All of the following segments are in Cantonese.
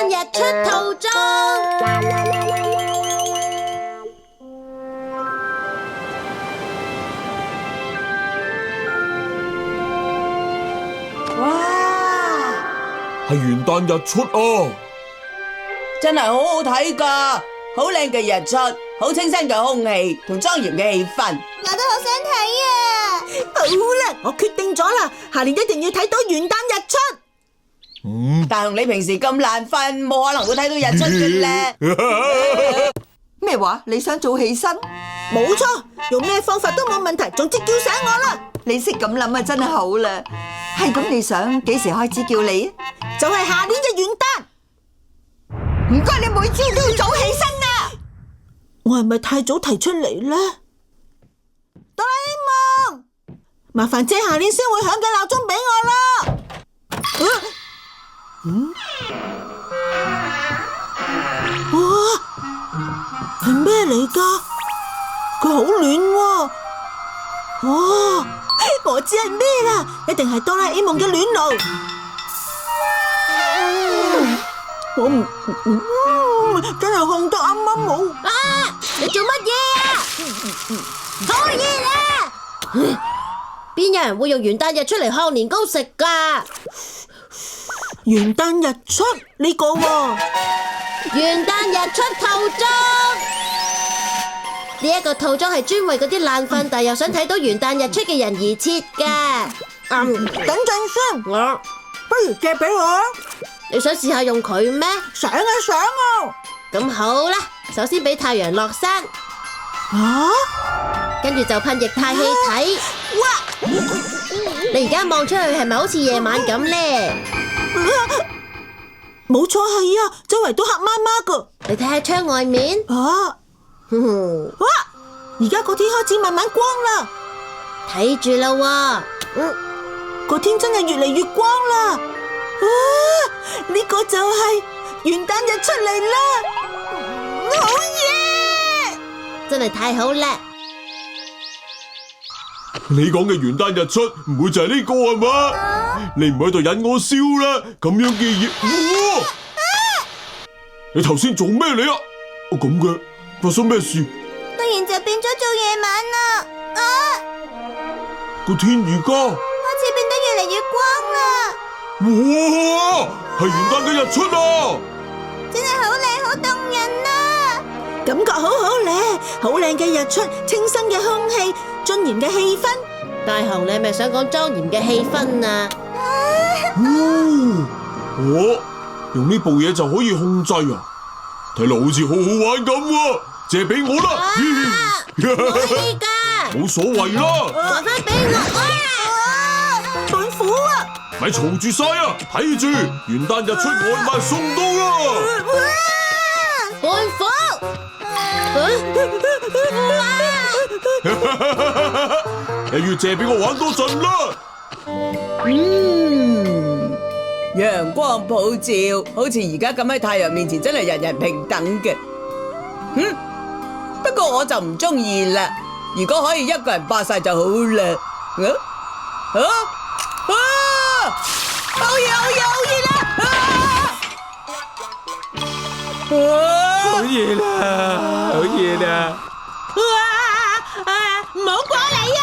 日出套裝。哇！係元旦日出啊！真係好好睇噶，好靚嘅日出，好清新嘅空氣同莊嚴嘅氣氛。我都好想睇啊！好啦，我決定咗啦，下年一定要睇到元旦日出。大雄，你平時咁懶瞓，冇可能會睇到日出嘅咧。咩話？你想早起身？冇錯，用咩方法都冇問題，總之叫醒我啦。你識咁諗啊，真係好啦。係咁，你想幾時開始叫你？就係下年嘅元旦。唔該，你每朝都要早起身啊！我係咪太早提出嚟呢？哆啦 A 夢，麻煩借下年先會響嘅鬧鐘俾我啦。哇，係咩嚟噶？佢好暖喎。哦，我知係咩啦，一定係哆啦 A 夢嘅暖爐。真係烘得啱啱好。啊！你做乜嘢啊？好熱啊！邊有人會用元旦日出嚟烤年糕食噶？元旦日出呢個喎，元旦日出套裝，呢一個套裝係專為嗰啲懶瞓但又想睇到元旦日出嘅人而設嘅。等陣先，不如借俾我。你想試下用佢咩？想啊想啊！咁好啦，首先俾太陽落山，跟住就噴液態氣體。哇！你而家望出去係咪好似夜晚咁呢？冇錯係啊，周圍都黑麻麻噶。你睇下窗外面，哇！而家個天開始慢慢光啦，睇住啦喎。個天真係越嚟越光啦。呢個就係元旦日出嚟啦！好嘢！真係太好啦！你講嘅元旦日出唔會就係呢個係嘛？你唔喺度引我笑啦！咁樣嘅嘢，哇！你頭先做咩嚟啊？咁嘅，發生咩事？突然就變咗做夜晚啦！個天而家開始變得越嚟越光啦！哇！係元旦嘅日出啊！真係好靚，好動人啊！感覺好好咧，好靚嘅日出，清新嘅空氣，莊嚴嘅氣氛。大雄，你係咪想講莊嚴嘅氣氛啊？我用呢部嘢就可以控制啊！睇落好似好好玩咁喎，借俾我啦！可以噶，冇所謂啦，還翻俾我！胖虎啊！咪嘈住晒啊！睇住元旦日出外賣送到啦！胖虎，又要借俾我玩多陣啦！陽光普照，好似而家咁喺太陽面前，真係人人平等嘅。不過我就唔中意啦。如果可以一個人霸晒就好啦。好熱好熱好熱啦！好熱啦，好熱啊！唔好過嚟啊！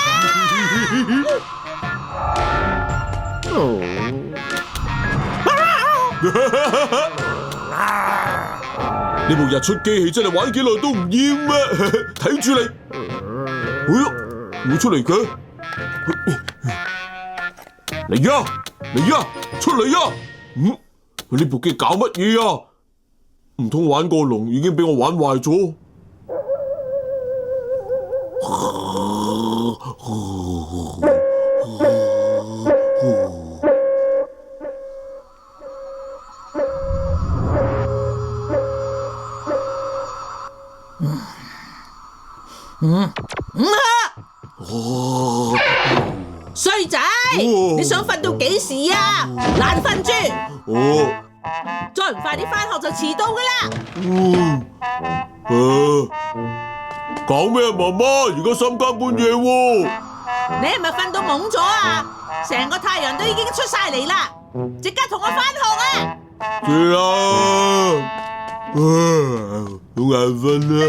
呢部日出機器真係玩幾耐都唔厭啊！睇住你，哎呀，冇出嚟嘅，嚟呀嚟呀，出嚟呀！呢部機搞乜嘢啊？唔通玩過龍已經俾我玩壞咗？衰仔，你想瞓到幾時啊？懶瞓豬！再唔快啲返學就遲到噶啦！搞咩啊，媽媽？而家3更半夜喎！你係咪瞓到懵咗啊？成個太陽都已經出晒嚟啦！即刻同我返學啊！算啦，好眼瞓啊！